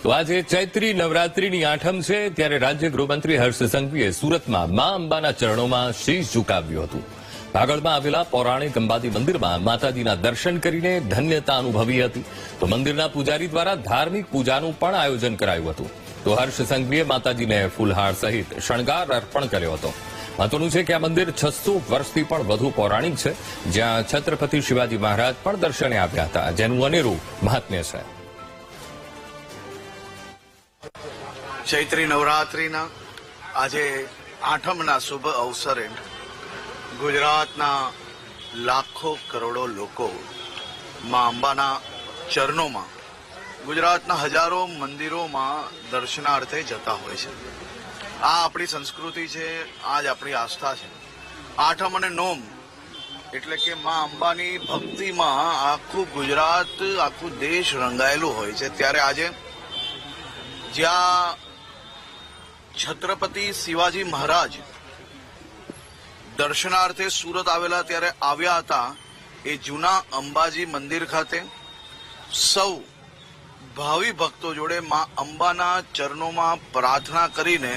તો આજે ચૈત્રી નવરાત્રીની આઠમ છે, ત્યારે રાજ્ય ગૃહમંત્રી હર્ષ સંઘવીએ સુરતમાં મા અંબાના ચરણોમાં શીશ ઝુકાવ્યું હતું. ભાગળમાં આવેલા પૌરાણિક અંબાજી મંદિરમાં માતાજીના દર્શન કરીને ધન્યતા અનુભવી હતી. તો મંદિરના પૂજારી દ્વારા ધાર્મિક પૂજાનું પણ આયોજન કરાયું હતું. તો હર્ષ સંઘવીએ માતાજીને ફૂલહાર સહિત શણગાર અર્પણ કર્યો હતો. મહત્વનું છે કે આ મંદિર 600 વર્ષથી પણ વધુ પૌરાણિક છે, જ્યાં છત્રપતિ શિવાજી મહારાજ પણ દર્શને આવ્યા હતા, જેનું અનેરું મહાત્મ્ય છે. ચૈત્રી નવરાત્રિના આજે આઠમના શુભ અવસરે ગુજરાતના લાખો કરોડો લોકો મા અંબાના ચરણોમાં, ગુજરાતના હજારો મંદિરોમાં દર્શનાર્થે જતા હોય છે. આ આપણી સંસ્કૃતિ છે, આ જ આપણી આસ્થા છે. આઠમ અને નોમ એટલે કે મા અંબાની ભક્તિમાં આખું ગુજરાત, આખું દેશ રંગાયેલું હોય છે. ત્યારે આજે જ્યાં છત્રપતિ શિવાજી મહારાજ દર્શનાર્થે સુરત આવેલા, ત્યારે આવ્યા હતા એ જૂના અંબાજી મંદિર ખાતે સૌ ભાવિ ભક્તો જોડે મા અંબાના ચરણોમાં પ્રાર્થના કરીને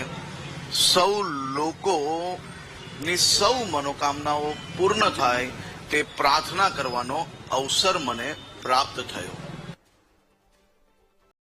સૌ લોકોની સૌ મનોકામનાઓ પૂર્ણ થાય તે પ્રાર્થના કરવાનો અવસર મને પ્રાપ્ત થયો.